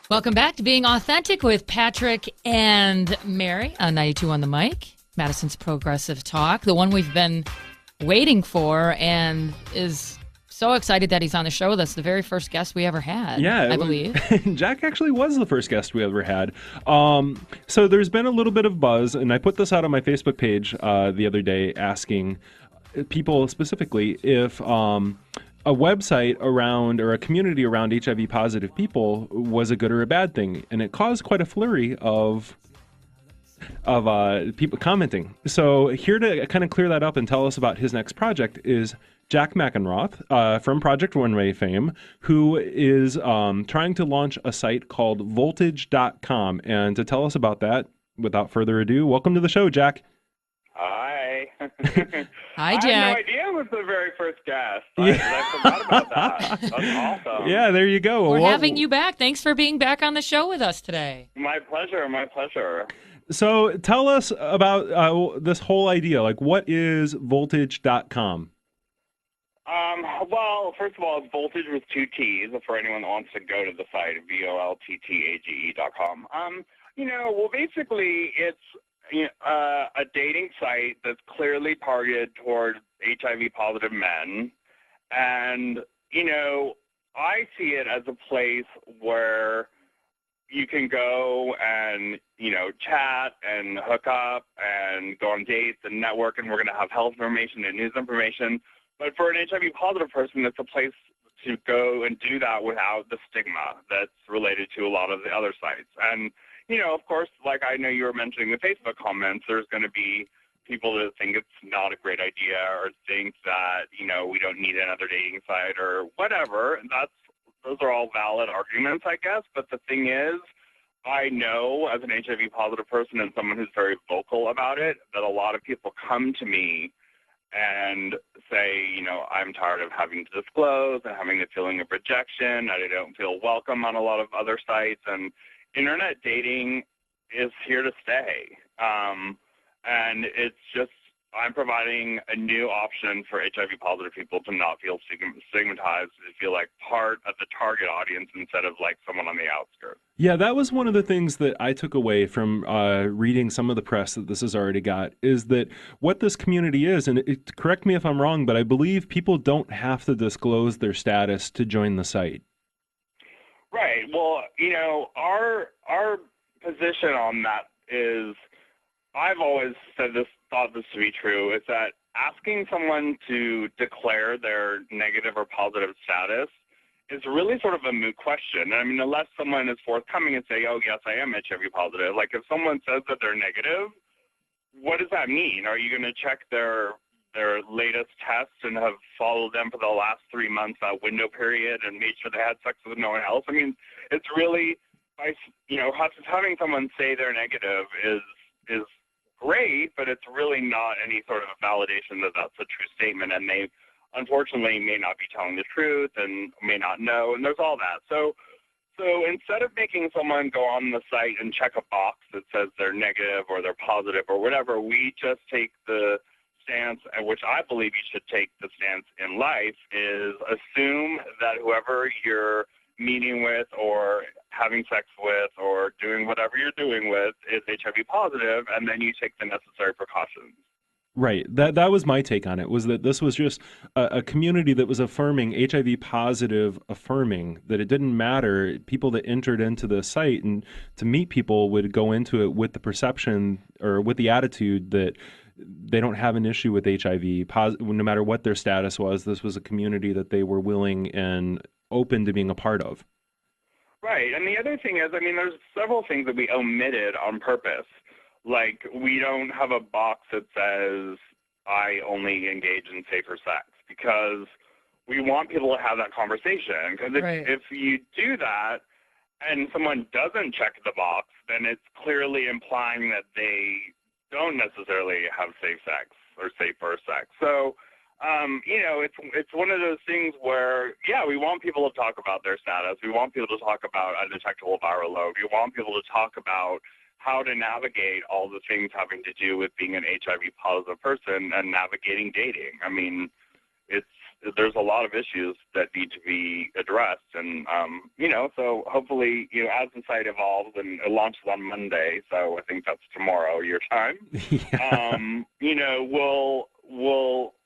Welcome back to Being Authentic with Patrick and Mary on 92 on the mic, Madison's Progressive Talk, the one we've been waiting for, and is so excited that he's on the show. That's the very first guest we ever had, I believe. Jack actually was the first guest we ever had. So there's been a little bit of buzz, and I put this out on my Facebook page the other day asking people specifically if a website around or a community around HIV positive people was a good or a bad thing. And it caused quite a flurry of people commenting. So here to kind of clear that up and tell us about his next project is Jack Mackenroth from Project Runway fame, who is trying to launch a site called voltage.com. And to tell us about that, without further ado, welcome to the show, Jack. Hi. Hi, Jack. I had no idea I was the very first guest. I forgot about that. That's awesome. Yeah, there you go. We're having you back. Thanks for being back on the show with us today. My pleasure. My pleasure. So tell us about this whole idea. Like, what is voltage.com? Well, first of all, Voltage with two T's for anyone that wants to go to the site, volttage.com. Well, basically, it's a dating site that's clearly targeted toward HIV-positive men. And, I see it as a place where you can go and, chat and hook up and go on dates and network, and we're going to have health information and news information. But for an HIV-positive person, it's a place to go and do that without the stigma that's related to a lot of the other sites. And, of course, like I know you were mentioning the Facebook comments, there's going to be people that think it's not a great idea or think that, we don't need another dating site or whatever. Those are all valid arguments, I guess. But the thing is, I know as an HIV-positive person and someone who's very vocal about it, that a lot of people come to me and say, I'm tired of having to disclose and having the feeling of rejection. I don't feel welcome on a lot of other sites. And internet dating is here to stay. And it's just, I'm providing a new option for HIV-positive people to not feel stigmatized, to feel like part of the target audience instead of like someone on the outskirts. Yeah, that was one of the things that I took away from reading some of the press that this has already got, is that what this community is, and correct me if I'm wrong, but I believe people don't have to disclose their status to join the site. Right. Well, our position on that is, I've always thought this to be true, is that asking someone to declare their negative or positive status is really sort of a moot question. I mean, unless someone is forthcoming and say, oh, yes, I am HIV positive. Like, if someone says that they're negative, what does that mean? Are you going to check their latest test and have followed them for the last 3 months, that window period, and made sure they had sex with no one else? I mean, it's really, having someone say they're negative is great, but it's really not any sort of a validation that that's a true statement, and they unfortunately may not be telling the truth and may not know, and there's all that. So instead of making someone go on the site and check a box that says they're negative or they're positive or whatever, we just take the stance, which I believe you should take the stance in life, is assume that whoever you're meeting with or having sex with or doing whatever you're doing with is HIV positive, and then you take the necessary precautions. Right. That was my take on it, was that this was just a community that was affirming HIV positive, affirming that it didn't matter. People that entered into the site and to meet people would go into it with the perception or with the attitude that they don't have an issue with HIV, no matter what their status was. This was a community that they were willing and open to being a part of. Right. And the other thing is, I mean, there's several things that we omitted on purpose. Like, we don't have a box that says, I only engage in safer sex, because we want people to have that conversation. Because if you do that and someone doesn't check the box, then it's clearly implying that they don't necessarily have safe sex or safer sex. So, it's one of those things where, yeah, we want people to talk about their status. We want people to talk about undetectable viral load. We want people to talk about how to navigate all the things having to do with being an HIV positive person and navigating dating. I mean, there's a lot of issues that need to be addressed. And, so hopefully, as the site evolves, and it launches on Monday, so I think that's tomorrow, your time, Yeah.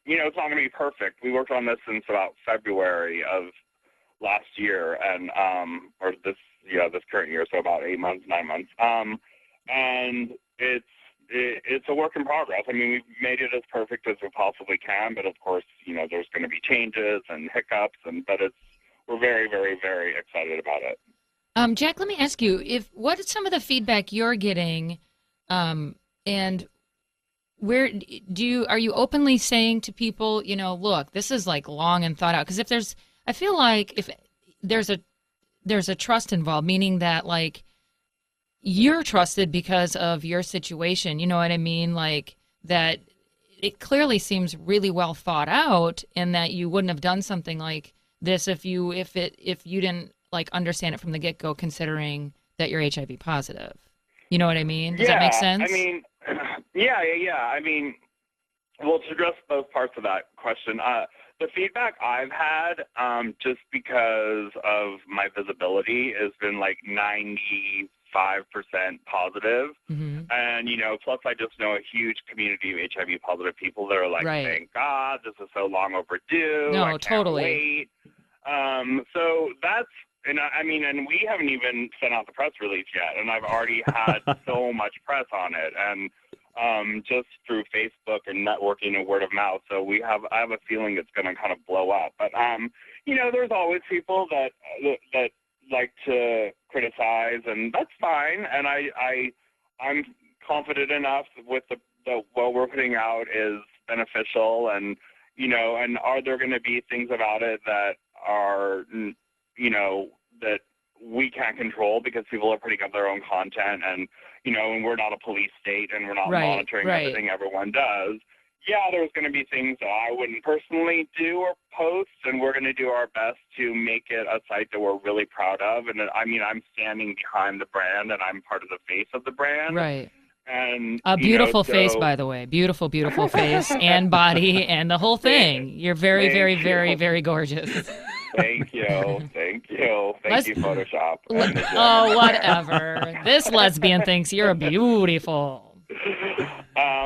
it's not going to be perfect. We worked on this since about February of last year, and or this current year, so about 8 months, 9 months. And it's a work in progress. I mean, we've made it as perfect as we possibly can, but of course, there's going to be changes and hiccups, but we're very, very, very excited about it. Jack, let me ask you, what is some of the feedback you're getting, and where are you openly saying to people, look, this is like long and thought out? Because I feel like if there's a trust involved, meaning that like you're trusted because of your situation, you know what I mean? Like that it clearly seems really well thought out, and that you wouldn't have done something like this if you didn't like understand it from the get-go, considering that you're HIV positive. You know what I mean? Does that make sense? I mean, yeah. I mean, well, to address both parts of that question, the feedback I've had, just because of my visibility, has been like 95% positive. Mm-hmm. And, plus I just know a huge community of HIV positive people that are like, right. Thank God, this is so long overdue. No, I can't totally. wait. So that's, and we haven't even sent out the press release yet, and I've already had so much press on it, and just through Facebook and networking and word of mouth. So I have a feeling it's going to kind of blow up. But there's always people that like to criticize, and that's fine. And I'm confident enough with the what we're putting out is beneficial, and and are there going to be things about it that are that we can't control because people are putting up their own content, and and we're not a police state, and we're not monitoring everything everyone does. Yeah, there's going to be things that I wouldn't personally do or post, and we're going to do our best to make it a site that we're really proud of. And I'm standing behind the brand, and I'm part of the face of the brand. Right. And a beautiful face, by the way. Beautiful, beautiful face and body and the whole thing. You're very, very, very, very gorgeous. Thank you, Photoshop. Oh, whatever. This lesbian thinks you're beautiful.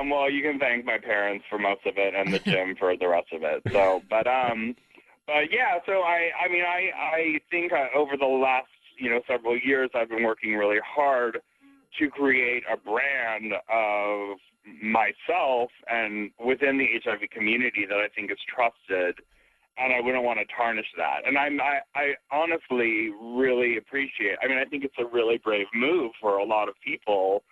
Well, you can thank my parents for most of it, and the gym for the rest of it. So, but yeah. So I think over the last several years, I've been working really hard to create a brand of myself and within the HIV community that I think is trusted, and I wouldn't want to tarnish that. And I honestly really appreciate, I think it's a really brave move for a lot of people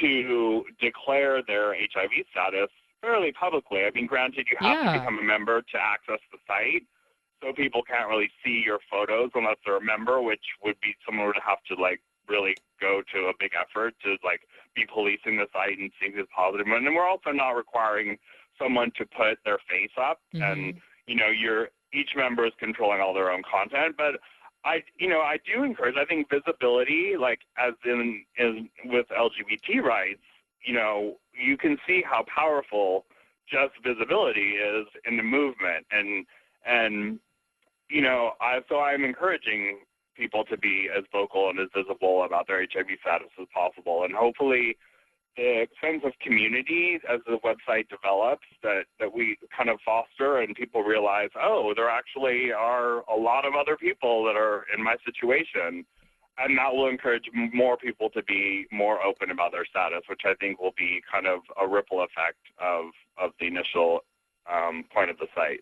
to declare their HIV status fairly publicly. Granted, you have to become a member to access the site, so people can't really see your photos unless they're a member, which would be someone would have to really go to a big effort to be policing the site and seeing who's positive. And then we're also not requiring someone to put their face up, and each member is controlling all their own content. But I do encourage, I think visibility, as in with LGBT rights, you can see how powerful just visibility is in the movement. And so I'm encouraging people to be as vocal and as visible about their HIV status as possible. And hopefully the sense of community as the website develops that we kind of foster, and people realize, there actually are a lot of other people that are in my situation. And that will encourage more people to be more open about their status, which I think will be kind of a ripple effect of the initial point of the site.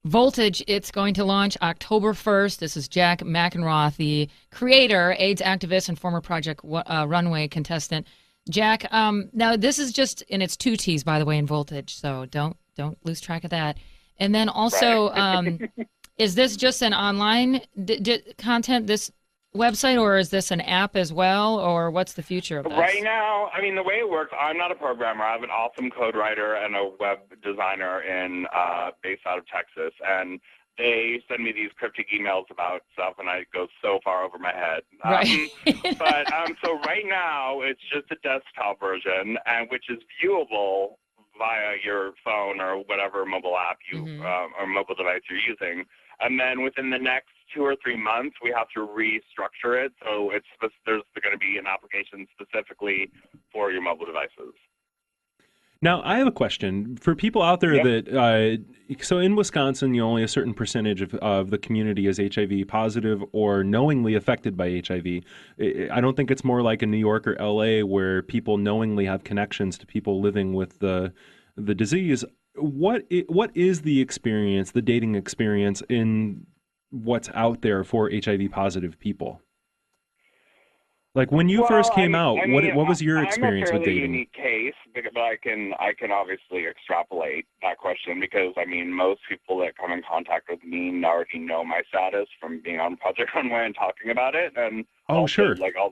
Voltage, it's going to launch October 1st. This is Jack Mackenroth, the creator, AIDS activist, and former Project Runway contestant. Jack, now this is just, and it's 2 T's, by the way, in Voltage, so don't lose track of that. And then also, is this just an online content, this website, or is this an app as well, or what's the future of this? Right now, the way it works, I'm not a programmer. I have an awesome code writer and a web designer based out of Texas, and they send me these cryptic emails about stuff, and I go so far over my head. Right. So right now, it's just a desktop version, which is viewable via your phone or whatever mobile app you or mobile device you're using. And then within the next 2 or 3 months, we have to restructure it. So there's going to be an application specifically for your mobile devices. Now, I have a question for people out there that, so in Wisconsin, only a certain percentage of the community is HIV positive or knowingly affected by HIV. I don't think it's more like in New York or LA where people knowingly have connections to people living with the disease. What is the experience, the dating experience in what's out there for HIV positive people? Like when you first came out, what was your experience with dating? I'm a fairly unique case, but I can obviously extrapolate that question because most people that come in contact with me already know my status from being on Project Runway and talking about it, and sure, like all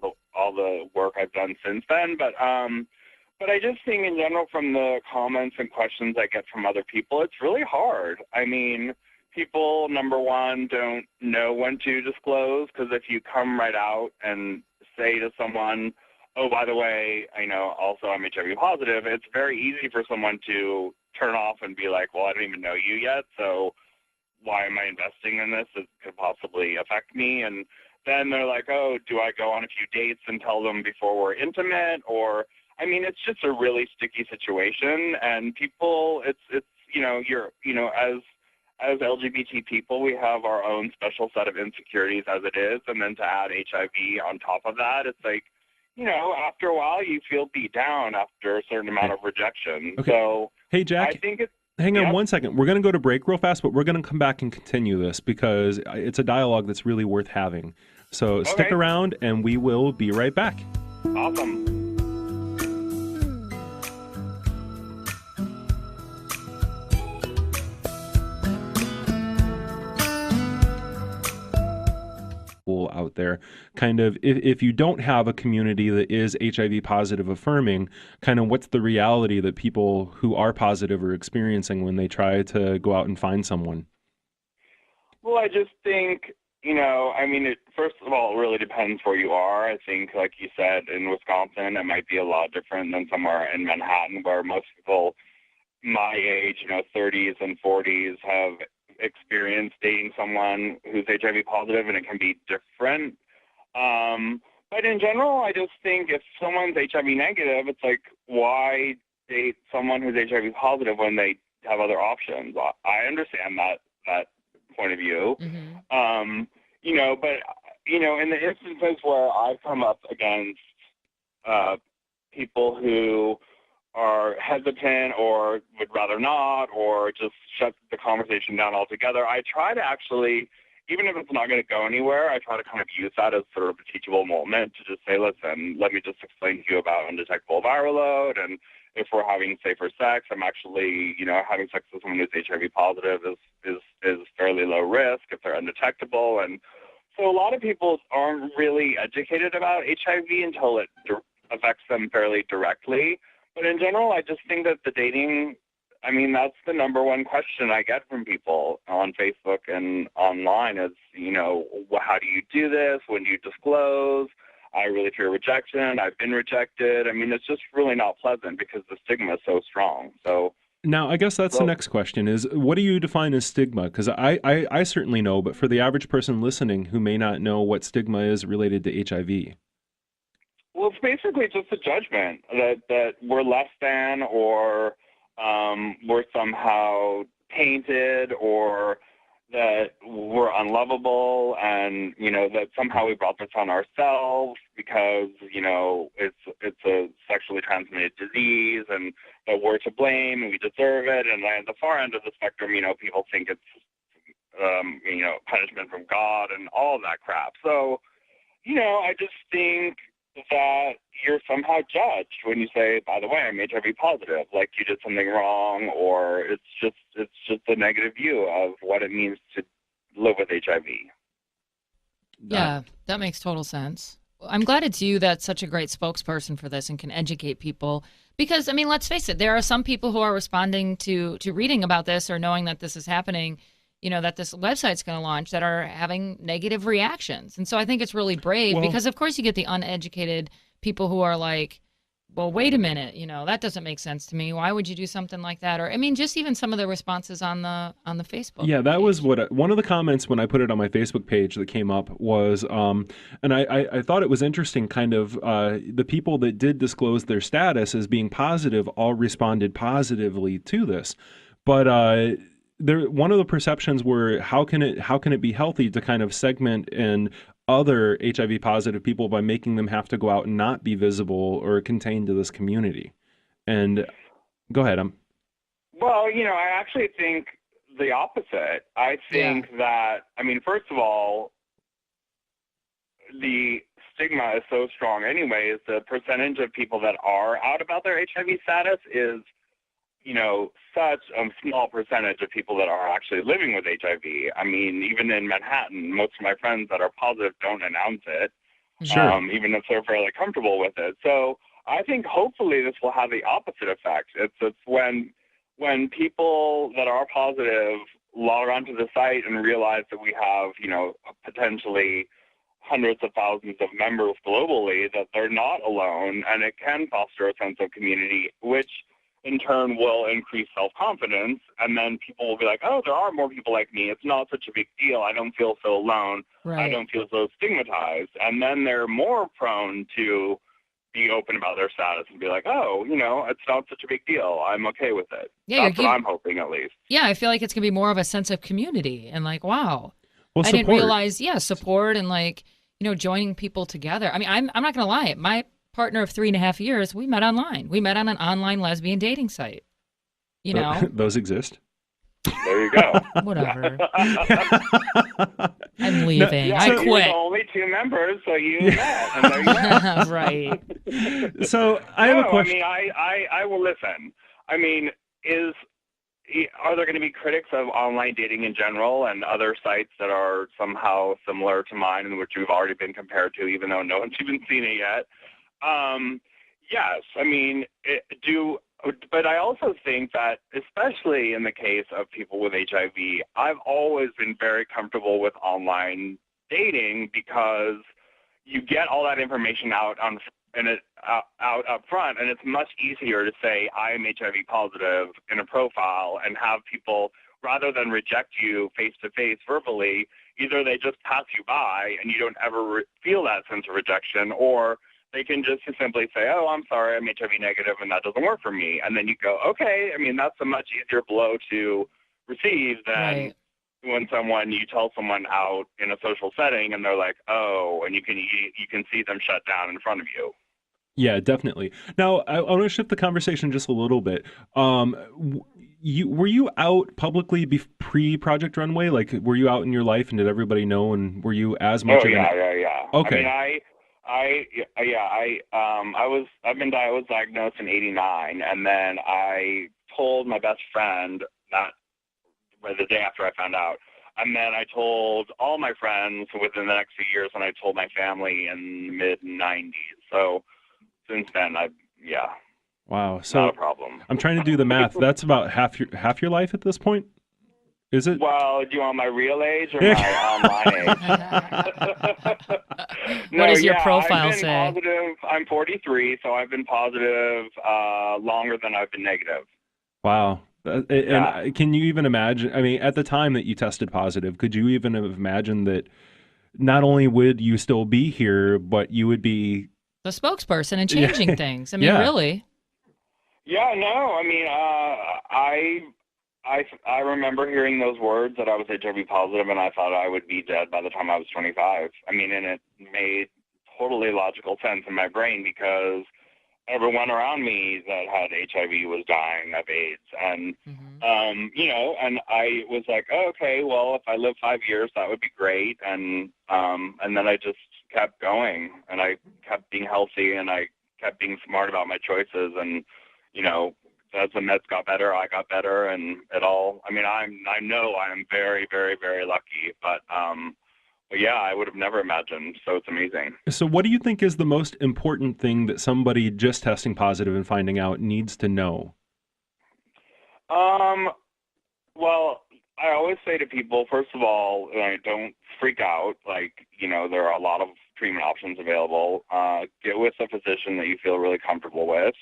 the work I've done since then. But I just think in general from the comments and questions I get from other people, it's really hard. People, number one, don't know when to disclose because if you come right out and say to someone, oh, by the way, also I'm HIV positive, it's very easy for someone to turn off and be like, well, I don't even know you yet, so why am I investing in this? It could possibly affect me. And then they're like, oh, do I go on a few dates and tell them before we're intimate? Or, it's just a really sticky situation. And people, as LGBT people, we have our own special set of insecurities as it is, and then to add HIV on top of that, it's like, after a while you feel beat down after a certain amount of rejection. Okay. So, hey, Jack, I think hang on 1 second. We're going to go to break real fast, but we're going to come back and continue this because it's a dialogue that's really worth having. So stick around, and we will be right back. Awesome. Out there, kind of, if you don't have a community that is HIV positive affirming, kind of what's the reality that people who are positive are experiencing when they try to go out and find someone? Well, I just think, first of all, it really depends where you are. I think, like you said, in Wisconsin, it might be a lot different than somewhere in Manhattan where most people my age, 30s and 40s have experience dating someone who's HIV positive, and it can be different. But in general, I just think if someone's HIV negative, it's like, why date someone who's HIV positive when they have other options? I understand that point of view. Mm-hmm. But in the instances where I've come up against people who are hesitant or would rather not, or just shut the conversation down altogether, I try to actually, even if it's not going to go anywhere, I try to kind of use that as sort of a teachable moment to just say, listen, let me just explain to you about undetectable viral load, and if we're having safer sex, I'm actually, having sex with someone who's HIV positive is fairly low risk if they're undetectable. And so a lot of people aren't really educated about HIV until it affects them fairly directly. But in general, I just think that the dating, that's the number one question I get from people on Facebook and online is, how do you do this? When do you disclose? I really fear rejection. I've been rejected. It's just really not pleasant because the stigma is so strong. So now, I guess that's the next question is, what do you define as stigma? Because I certainly know, but for the average person listening who may not know what stigma is related to HIV. Well, it's basically just a judgment that we're less than, or we're somehow tainted, or that we're unlovable, and that somehow we brought this on ourselves because it's a sexually transmitted disease, and that we're to blame and we deserve it. And at the far end of the spectrum, people think it's punishment from God and all of that crap. So I just think that you're somehow judged when you say, by the way, I'm HIV positive, like you did something wrong, or it's just a negative view of what it means to live with HIV. Yeah, that makes total sense. I'm glad it's you that's such a great spokesperson for this and can educate people. Because, let's face it, there are some people who are responding to reading about this or knowing that this is happening, that this website's going to launch, that are having negative reactions. And so I think it's really brave because, of course, you get the uneducated people who are like, well, wait a minute, that doesn't make sense to me. Why would you do something like that? Or, I mean, just even some of the responses on the Facebook Yeah, that page. was one of the comments when I put it on my Facebook page that came up was, and I thought it was interesting, kind of the people that did disclose their status as being positive all responded positively to this, but one of the perceptions were how can it be healthy to kind of segment in other HIV positive people by making them have to go out and not be visible or contained to this community? And go ahead, Well, I actually think the opposite. I think that, I mean, first of all, the stigma is so strong anyways. The percentage of people that are out about their HIV status is, such a small percentage of people that are actually living with HIV. I mean, even in Manhattan, most of my friends that are positive don't announce it, Sure. even if they're fairly comfortable with it. So I think hopefully this will have the opposite effect. It's when people that are positive log onto the site and realize that we have, potentially hundreds of thousands of members globally, that they're not alone, and it can foster a sense of community, which in turn will increase self-confidence, and then people will be like, oh, there are more people like me. It's not such a big deal. I don't feel so alone. Right. I don't feel so stigmatized. And then they're more prone to be open about their status and be like, oh, it's not such a big deal. I'm okay with it. Yeah, That's what I'm hoping, at least. Yeah, I feel like it's going to be more of a sense of community and like, wow. Well, I didn't realize, support and like, joining people together. I mean, I'm not going to lie. My partner of 3.5 years, we met online. We met on an online lesbian dating site. Those exist. There you go. Whatever. I'm leaving. I quit. You were the only 2 members, so you met, and there you go. Right. So I have a question. I mean, I will listen. I mean, are there going to be critics of online dating in general and other sites that are somehow similar to mine, in which we've already been compared to, even though no one's even seen it yet? Yes. I mean, but I also think that, especially in the case of people with HIV, I've always been very comfortable with online dating because you get all that information out up front, and it's much easier to say I am HIV positive in a profile and have people, rather than reject you face to face verbally, either they just pass you by and you don't ever feel that sense of rejection, or they can just simply say, oh, I'm sorry, I'm HIV negative and that doesn't work for me. And then you go, okay. I mean, that's a much easier blow to receive than when you tell someone out in a social setting and they're like, oh, and you can see them shut down in front of you. Yeah, definitely. Now, I want to shift the conversation just a little bit. Were you out publicly pre-Project Runway? Like, were you out in your life, and did everybody know? And were you as much? Yeah. Okay. I mean, I was diagnosed in '89, and then I told my best friend that the day after I found out. And then I told all my friends within the next few years, and I told my family in the mid-'90s. So since then, Wow. So not a problem. I'm trying to do the math. That's about half your life at this point. Is it? Well, do you want my real age or my online age? What does your profile say? Positive. I'm 43, so I've been positive longer than I've been negative. Wow. And can you even imagine? I mean, at the time that you tested positive, could you even have imagined that not only would you still be here, but you would be the spokesperson and changing things? I mean, really? Yeah, no. I mean, I remember hearing those words that I was HIV positive, and I thought I would be dead by the time I was 25. I mean, and it made totally logical sense in my brain because everyone around me that had HIV was dying of AIDS. And, and I was like, oh, okay, well, if I live 5 years, that would be great. And then I just kept going, and I kept being healthy, and I kept being smart about my choices. And, as the meds got better, I got better, and it all, I mean, I know I am very, very, very lucky, but yeah, I would have never imagined. So it's amazing. So what do you think is the most important thing that somebody just testing positive and finding out needs to know? Well, I always say to people, first of all, don't freak out. Like, there are a lot of treatment options available. Get with a physician that you feel really comfortable with,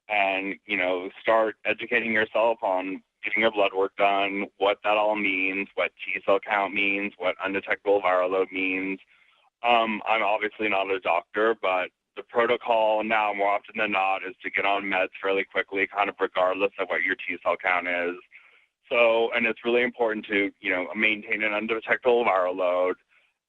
and, start educating yourself on getting your blood work done, what that all means, what T-cell count means, what undetectable viral load means. I'm obviously not a doctor, but the protocol now, more often than not, is to get on meds fairly quickly, kind of regardless of what your T-cell count is. So, and it's really important to, maintain an undetectable viral load.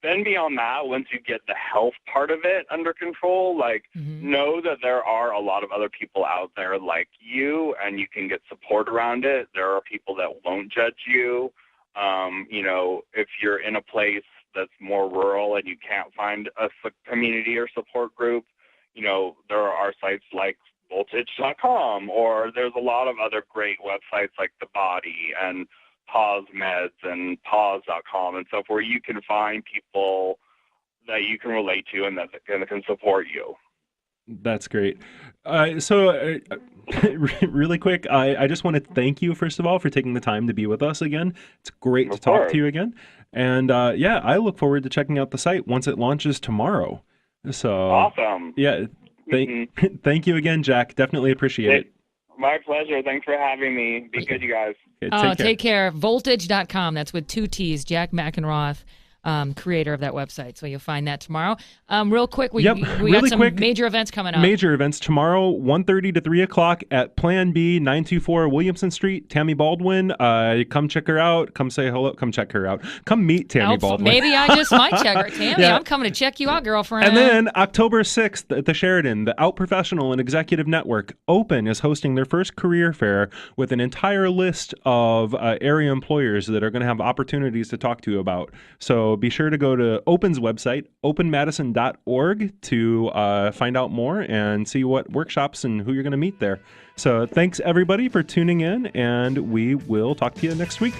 Then beyond that, once you get the health part of it under control, know that there are a lot of other people out there like you, and you can get support around it. There are people that won't judge you. If you're in a place that's more rural and you can't find a community or support group, there are sites like voltage.com, or there's a lot of other great websites like The Body and Pause Meds and pause.com and stuff, where you can find people that you can relate to and that can support you. That's great. Really quick, I just want to thank you, first of all, for taking the time to be with us again. It's great to talk to you again. And I look forward to checking out the site once it launches tomorrow. So awesome. Yeah. Thank you again, Jack. Definitely appreciate it. My pleasure. Thanks for having me. Be good, you guys. Okay, take care. Voltage.com. That's with 2 T's. Jack Mackenroth, creator of that website. So you'll find that tomorrow. Real quick, we got some major events coming up. Major events tomorrow, 1:30 to 3 o'clock at Plan B, 924 Williamson Street. Tammy Baldwin, come check her out. Come say hello. Come check her out. Come meet Tammy Baldwin. Maybe I just might check her. Tammy, I'm coming to check you out, girlfriend. And then October 6th at the Sheridan, the Out Professional and Executive Network, Open, is hosting their first career fair with an entire list of area employers that are going to have opportunities to talk to you about. So be sure to go to Open's website, openmadison.org, to find out more and see what workshops and who you're going to meet there. So thanks, everybody, for tuning in, and we will talk to you next week.